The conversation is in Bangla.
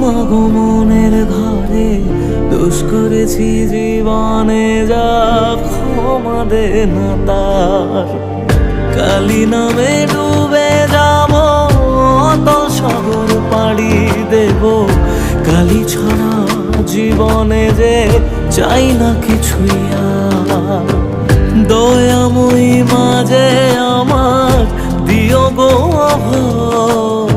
মাগো মনের ঘরে দোষ করেছি জীবনে, যা ক্ষমা দে না তার। কালী নামে ডুবে যাব, অতল সাগর পাড়ি দেব, কালী ছাড়া জীবনে যে চাই না কিছুই আর। দয়াময়ী মাঝে আমার দিও গো অভয়,